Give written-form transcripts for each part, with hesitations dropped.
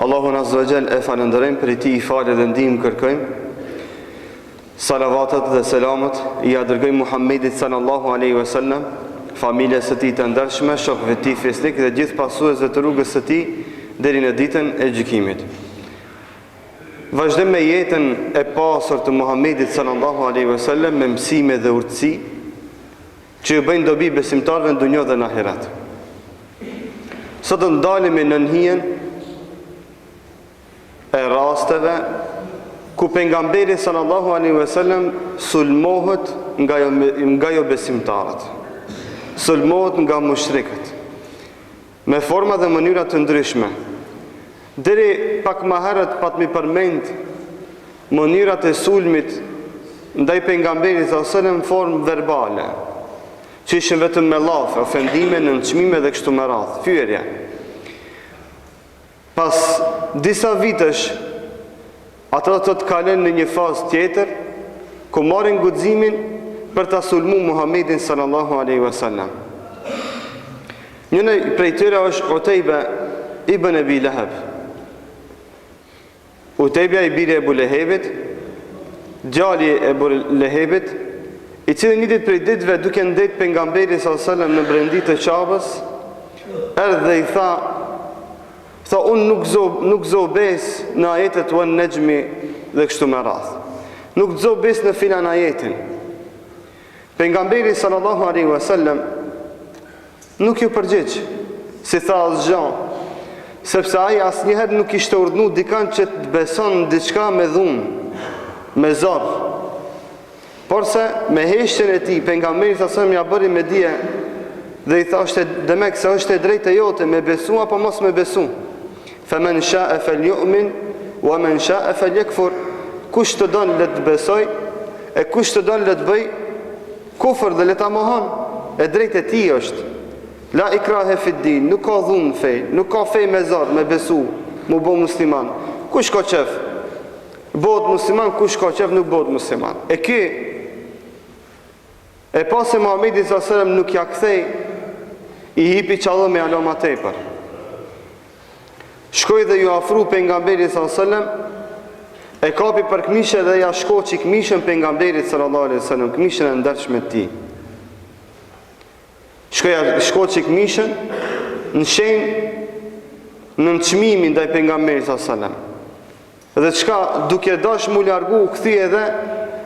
Allahun Azza wa Jall e falënderojmë, për ti I falë dhe ndihmë kërkojmë. Salavatet dhe selamet I dërgojmë Muhammedit sallallahu alaihi wasallam, familjes së tij të ndershme, shokëve të tij fesnik dhe gjithë pasuesve të rrugës së tij deri në ditën e gjykimit. Vazhdojmë me jetën e pasur të Muhammedit sallallahu alaihi wasallam me mësime dhe urtësi që ju bëjnë dobi besimtarëve në dunjë dhe në ahiret. Sot do ndalemi në hijen e rasteve ku pejgamberi sallallahu alaihi wasallam sulmohet nga jo besimtarët, sulmohet nga mushrikët me forma dhe mënyra të ndryshme. Deri pak më herët patmi përmend mënyrat e sulmit ndaj pejgamberit sallallahu alaihi wasallam në formë verbale, që ishin vetëm me llafe, ofendime, nënçmime dhe kështu me radhë, fyerje. Pas disa vitesh, ata do të kalen në një fazë tjetër, ku marrin guximin për ta sulmuar Muhammedin sallallahu alaihi wasallam. Njëri prej tyre është Utejbe ibn Abi Lahab. Utejbe I biri Ebu Lehebit, djali Ebu Lehebit, I cili një ditë prej ditëve duke ndet pejgamberi sallallahu alaihi wasallam në brendi të Qabës, erdhi dhe I tha unë nuk zobes në ajetet wan nejmi dhe kështu me radhë. Nuk zobes në filan ajetin. Pejgamberi sallallahu alaihi wasallam nuk ju përgjigj, si tha asgjë, sepse ai asnjëherë nuk kishte urdhëruar dikant që të beson në diçka me dhunë, me zor. Porse me heshtjen e tij pejgamberi sallallahu alaihi wasallam ja bëri me dije dhe I thashte demek se është e drejtë jote me besu apo mos me besu. Faman sha'a falyu'min wa man sha'a falyakfur. Kush të don le të besoj e kush të don le të bëj kufër dhe le ta mohon. E drejtë e tij është. La ikrahe fi din, nuk ka dhunë fe, nuk ka fe me zor, me besu, mu bo musliman. Kush ka qef? Bëhet musliman, kush ka qef nuk bëhet musliman. E ky e pasi Muhammedi sallallahu alaihi wasallam nuk ja kthej, I hipi qallë me alo ma tepër. Shkoi dhe ju afru pejgamberit sallallahu alaihi wasallam, e kapi për këmishë dhe ja shkoqi këmishën pejgamberit sallallahu alaihi wasallam, këmishën e ndershme të tij. Shkoqi këmishën në shenjë në çmimin ndaj pejgamberit sallallahu alaihi wasallam. Dhe çka duke dash mu largu u kthye edhe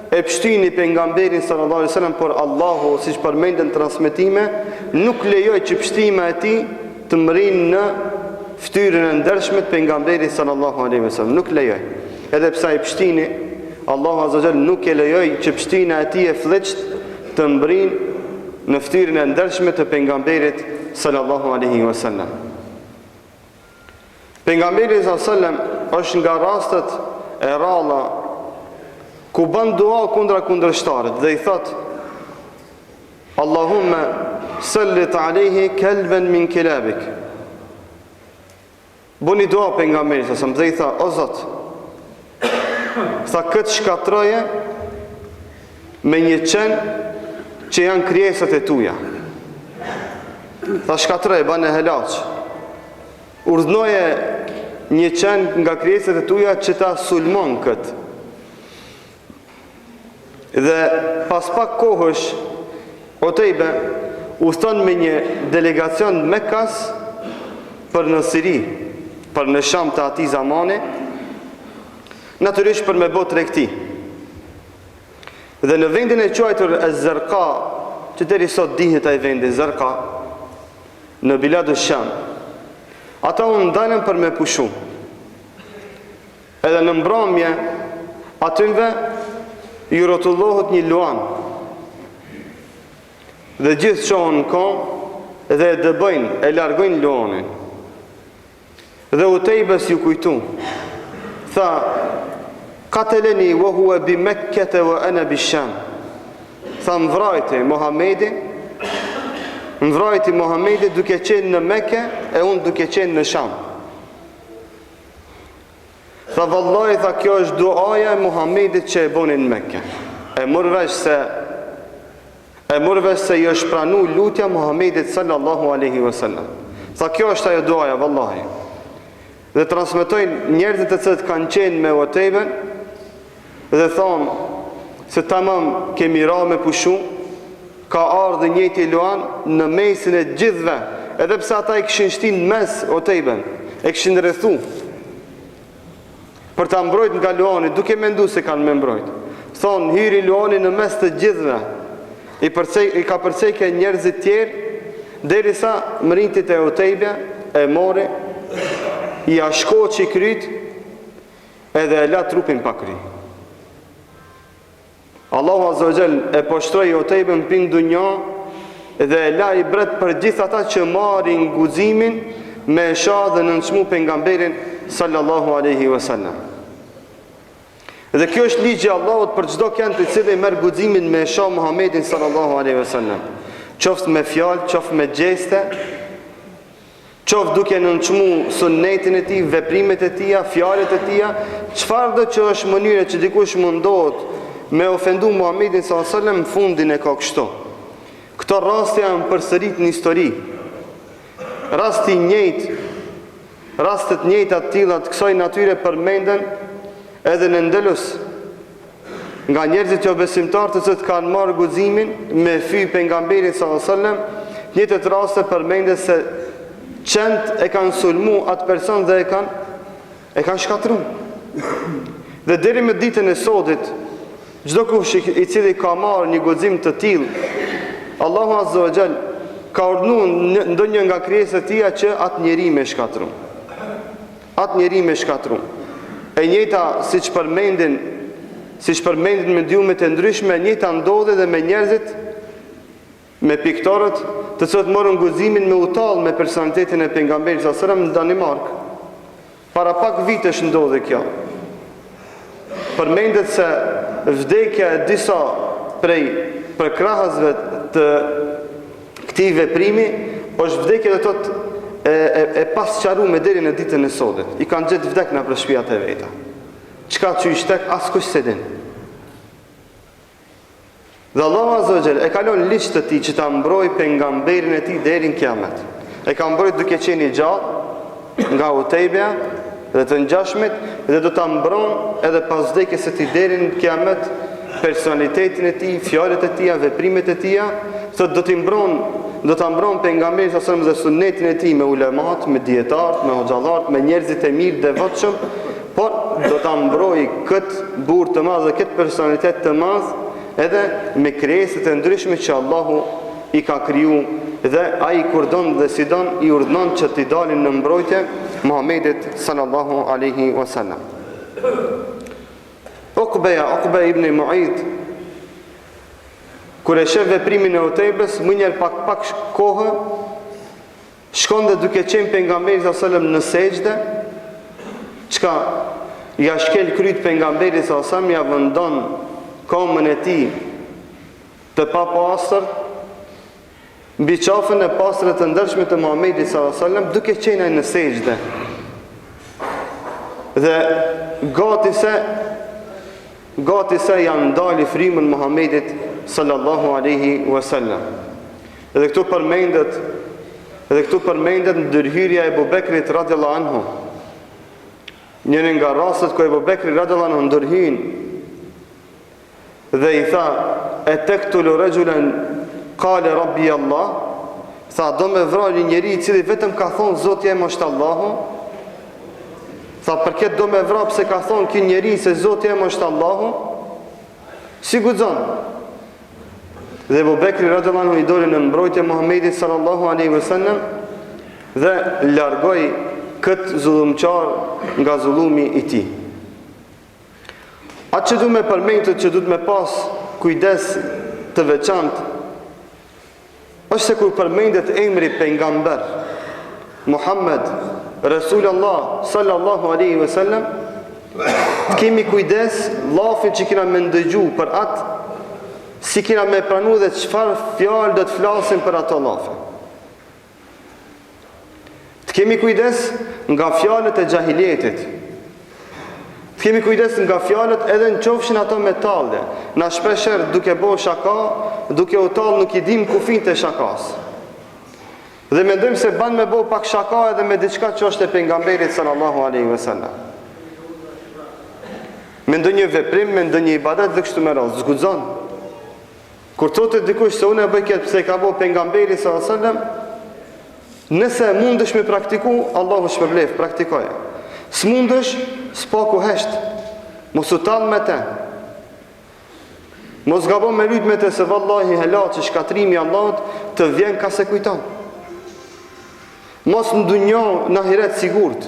e pështini pejgamberin sallallahu alaihi wasallam, por Allahu, siç përmenden transmetime, nuk lejoi që pështima e tij të mrinë në fytyrën e ndershme të pejgamberit sallallahu alaihi wasallam, nuk lejoi. Edhe pse ai pështini, Allahu azza wa jall nuk e lejoi që pështina e tij e fllëçt të mrinë në fytyrën e ndershme të pejgamberit sallallahu alaihi wasallam. Pejgamberi sallallahu alaihi wasallam është nga rastet e ralla ku bën dua kundra kundërshtarët dhe I thot Allahumma sallit alaihi kalban min kilabik. Buni dua pejgamberit sallallahu alaihi wasallam dhe I tha o Zot, sa këtë shkatroje me një qen që janë krijesat e tuja. Tha shkatroje, bane helaq. Urdhnoje një qen nga krijesat e tuja që ta sulmon këtë. Dhe pas pak kohësh Utejbe u thon me një delegacion në Mekas për në Siri, për në Sham të atij zamani, natyrisht për me bë tregti. Dhe në vendin e quajtur Az-Zarqa, që deri sot dihet ai vendi Zarqa, në Biladu Sham, ata u ndalën për me pushu. Edhe në mbrëmje atyve ju rrotullohet një luan dhe gjithë qohën në kom dhe e dëbëjnë, e largojnë luanin. Dhe Utejbes ju kujtu, tha kateleni wa huwa bi Mekkete wa ana bi Sham. Tha mvrajti Muhamedi duke qenë në Mekke e unë duke qenë në Sham. Tha vallahi, tha kjo është duaja e Muhamedit që e bonin në Mekke. E mërvesh se I është pranu lutja Muhamedit sallallahu alaihi wasallam. Tha kjo është ajo duaja vallahi. dhe transmetojnë njerëzit e cilët kanë qenë me Utejben dhe thonë se tamam kemi ra me pushu, ka ardhur njëjti Luan në mesin e gjithëve, edhe pse ata i kishin shtin në mes Utejben, e kishin rrethu për ta mbrojtur nga Luani, duke menduar se kanë me mbrojt. Thonë hyri Luani në mes të gjithëve, i ka përcejke njerëzit tjerë, derisa mrintit e Utejbe e mori, i ashkoqi kryt, edhe e la trupin pa kry. Allahu Azza wa Jall e poshtroi Utejben pin dunja dhe e la i bret për gjithë ata që marrin guximin me sha dhe nënçmu pejgamberin sallallahu alaihi wasallam. Dhe kjo është ligji i Allahut për çdo kënd i cili merr guximin me sha Muhammedin sallallahu alaihi wasallam. Qoftë me fjalë, qoftë me gjeste, qoftë duke nënçmu sunnetin e tij, veprimet e tija, fjalët e tija, çfarëdo që është mënyra që dikush mundohet me ofendu Muhammedin sallallahu alaihi wasallam, fundin e ka kështu. Këto raste janë përsërit në histori. Rasti i njëjtë, rastet njëjta të tilla të kësaj natyre përmenden edhe në Ndëlus, nga njerëzit jo besimtarë të cilët kanë marrë guximin me fy pejgamberin sallallahu alaihi wasallam. Njëjtë raste përmendet se qend e kanë sulmu atë person dhe e kanë shkatru. Dhe deri me ditën e sodit, çdo kush i cili ka marrë një guxim të tillë, Allahu Azza wa Jall ka urdhëruar ndonjë nga krijesat e tija që atë njeri me shkatru. Atë njeri me shkatru. E njëjta siç përmendin me djumet e ndryshme, e njëjta ndodhi dhe me njerëzit, me piktorët, të cilët morën guximin me utall me personalitetin e pejgamberit sallallahu alajhi wasallam në Danimark. Para pak vitesh ndodhi kjo. Përmendet se vdekja e disa prej përkrahasve të këtij veprimi është vdekja do thotë e pasqaruar deri në ditën e sodit. I kanë gjetë vdekna për shtëpiat e veta. Çka çu ishtek askush se din. Dhe Allahu Azza wa Jall e kalon ligj të tij që ta mbrojë pejgamberin e tij deri në kiamet. E ka mbrojtur duke qenë i gjallë nga Utejbeja dhe të ngjashmit, dhe do ta mbron edhe pas vdekjes së tij deri në kiamet personalitetin e tij, fjalët e tija, veprimet e tija, thotë do ta mbron pejgamberin sallallahu alajhi wasallam dhe sunnetin e tij me ulemat, me dietarët, me hoxhallarët, me njerëzit e mirë devotshëm, por do ta mbrojë këtë burr të madh dhe këtë personalitet të madh edhe me krijesat e ndryshme që Allahu i ka kriju, dhe ai kur don dhe si don i urdhnon që t'i dalin në mbrojtje Muhammedit sallallahu alaihi wasallam. Uqba ibn Mu'ayt, kur e shef veprimin e Utejbes, më njëherë pak kohë shkon dhe duke qenë pejgamberi sallallahu alajhi wasallam në sejdë, çka ja shkel kryt pejgamberit sallallahu alajhi wasallam, ja vendon komën e tij të papastër mbi qafën e pastër të ndershme të Muhamedit sallallahu alajhi wasallam, duke qenë në sejdë. Dhe gati se janë ndali frymën Muhamedit sallallahu alaihi wasallam. Edhe këtu përmendet ndërhyrja e Abu Bekrit radhiyallahu anhu. Njëri nga rastet ku Abu Bekri radhiyallahu anhu ndërhyn dhe i tha: "E taqtulu rajulan qala rabbi Allah?" Tha: "Do me vrojë një njeri i cili vetëm ka thonë Zoti im është Allahu?" Tha: "Për këtë do me vrojë pse ka thonë ky njeri se Zoti im është Allahu?" Si guxon? Dhe Abu Bekri radhiyallahu anhu i doli në mbrojtje Muhamedit sallallahu alaihi wasallam dhe largoi këtë zullumçar nga zullumi i tij. Atë që du me përmendur, që du të me pas kujdes të veçantë, është se kur përmendet emri pejgamber Muhammed Rasulullah sallallahu alaihi wasallam, kemi kujdes llafin që kena me ndëgju për atë, si kena me pranu dhe çfarë fjalë do të flasim për ato llafe. Të kemi kujdes nga fjalët e xahilietit. Të kemi kujdes nga fjalët edhe në qofshin ato metalle. Na shpeshherë duke bo shaka, duke u tallë nuk i dim kufin të shakas. Dhe mendojmë se ban me bo pak shaka edhe me diçka që është e pejgamberit sallallahu alaihi wasallam. Me ndonjë veprim, me ndonjë ibadet dhe kështu me radhë, zguxon. Kur thotë dikush se unë e bëj këtë pse ka bo pejgamberi sallallahu alaihi wasallam, nëse mundesh me praktiku, Allahu shpërblet, praktikoje. S'mundesh, s'paku hesht. Mos u tall me te. Mos gabon me lut me te se vallahi helal që shkatrimi i Allahut të vjen ka se kujton. Mos në dunjo në ahiret sigurt.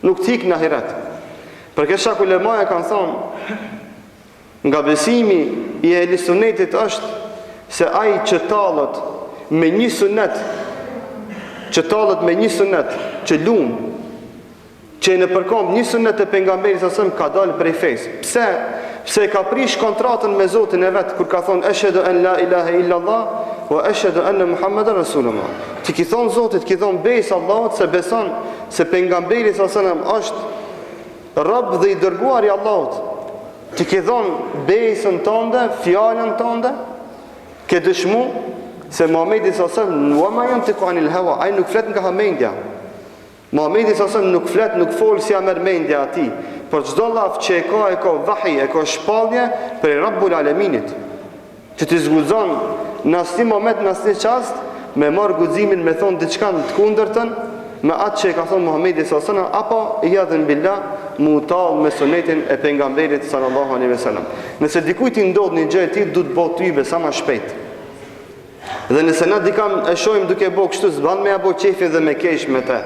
Nuk t'ik në ahiret. Për kesha kulemaja kanë thonë, nga besimi i ehli sunnetit është se ai që talët me një sunnet, që lumë, që në përkomb një sunnet e pejgamberit sasëm ka dalë prej fesë. Pse? Pse ka prish kontratën me Zotin e vetë, kur ka thonë, eshhedu en la ilahe illallah, wa eshhedu enne Muhammeden Rasulullah. Që ki thonë Zotit, ki thonë besë Allahot, se beson se pejgamberi sasëm është rab dhe i dërguar i Allahot. Që ki thonë besën tënde, fjallën tënde, ke dëshmu se Muhamedi sasëm nuk ma janë të kuanil hewa, ai nuk flet nga hamendja. Muhamedi sasëm nuk flet, nuk folë si amer mendja ati, për çdo laf që e ka vahi, e ka shpallje për Rabbul Aleminit, që të zguzon në asnjë moment, në asnjë çast, me marrë guximin me thonë diçka të kundërtën, me atë që e ka thonë Muhamedi sasëm, apo yadhin billah, mu tallë me sunetin e pejgamberit sallallahu alaihi wasallam. Nëse dikujt i ndodh një gjë e tillë, duhet bëhet tybe sa më shpejt. Dhe nëse na dikam e shohim duke bëu kështu, s'ban me apo qefin dhe me kesh me te.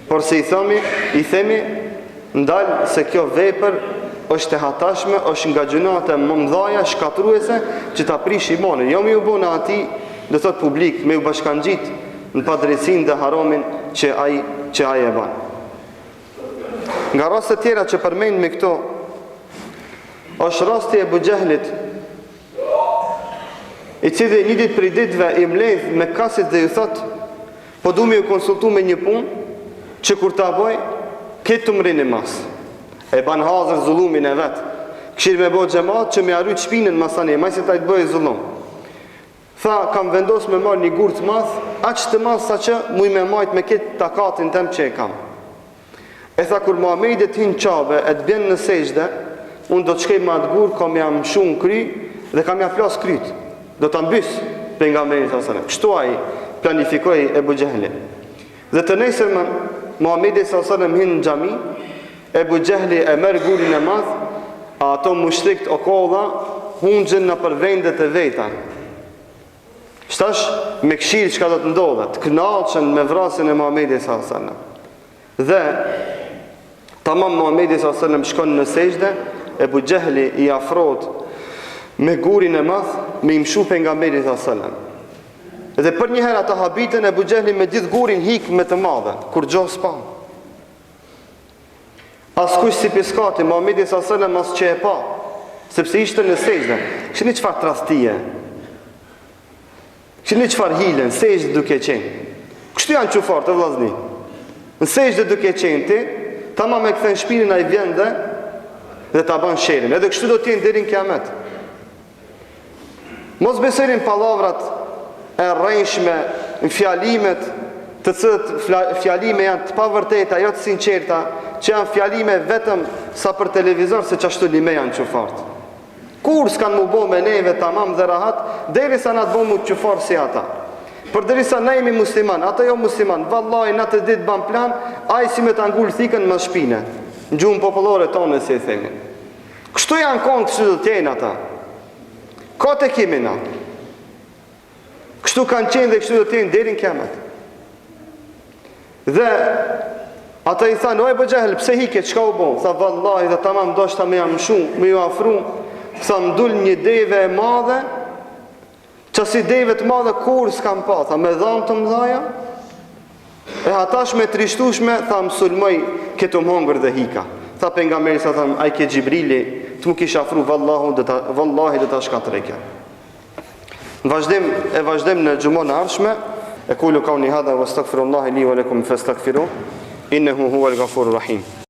Por se i themi ndalë se kjo vepër është e hatashme, është nga gjunate më mdhaja, shkatruese, që ta prish imanin. Jo me u bona ati, dhe thot publik, me u bashkangjit në padresin dhe haramin që ai e ban. Nga rastet tjera që përmend me këto, është rasti e Abu Jahlit, i cili një ditë për i ditëve i mledh me kasit dhe ju thot, po du me ju konsultu me një punë, që kur ta boj, këtë të mrinë mas. E ban hazër zullumin e vetë. Këshirë me boj gjemat që me arryt shpinën masani, maj se ta i të bëj zullum. Tha, kam vendos me marrë një gurë të mas, aqë të mas sa që muj me majt me këtë takatin tem që e kam. E tha, kur Muhamedi të hinë qabe, e të bjenë në sejde, unë do të shkej me atë gurë, kam jam shumë kry, dhe kam jam plas kryt. Do të mbysë, për nga meri të asane. Kështu a i planifikoj e Abu Jahli. Dhe të nesërmën, Muhamedi s.a.s. hinë në gjami, Abu Jahli e merë gurin e madh, a ato mushrikt o kodha, hunxhen në për vendet e veta. Shtash me këshirë që ka do të ndodhet, kënaqen me vrasjen e Muhamedi s.a.s. Dhe, tamam Muhamedi s.a.s. shkon në sejdë, Abu Jahli i afrohet me gurin e madh, me i mshu pejgamberit s.a.s. Dhe për një herë ata habitën e Abu Jahli me gjithë gurin hik me të madhe, kur gjohë s'pa. As kush si piskati, Muhamedi s.a.s. as që e pa, sepse ishte në sejdë. Këshini qëfar trastije, këshini qëfar hilen, sejdë duke qenë. Kështu janë qufar të vllazni. Në sejdë duke qenë ti, ta ma me këthen shpinin a i vjende dhe ta ban sherin. Edhe kështu do t'jenë deri në kiamet. Mos beserin palavrat e rrejshme, në fjalimet të cilët fjalime janë të pavërteta, jo të sinqerta, që janë fjalime vetëm sa për televizor, se qashtu një me janë qufart. Kur s'kan mu bo me neve tamam dhe rahat, deri sa na të bo mu qufar si ata. Për deri sa na jemi musliman, ata jo musliman, vallaj na të ditë ban plan, a i si me të angull thikën më shpine, në gjuhën popullore tonë si e themi. Kështu janë konë, kështu do t'jenë ata. Ka të kimi na. Kështu kanë qenë dhe kështu do t'jenë deri në kiamet. Dhe ata i thanë, oj Abu Jahli, pse hike, çka u bon? Tha, vallahi, dhe tamam ndoshta me jam shumë, me ju afru. Tha, mdull një deve e madhe, që si deve të madhe kur s'kam pa. Tha, me dhamë të mdhaja, e hatash me trishtushme, tha, më sulmoj këtu më hongër dhe hika. Tha, pejgamberi sa tha, aj ke Gjibrili, të mu kish afru, vallahi dhe ta shkatrejke. Vazhdim në gjumon e arshme. E kulu kauni hadha wa astaghfirullahi li wa lakum fastaghfiruhu innahu huwal ghafurur rahim.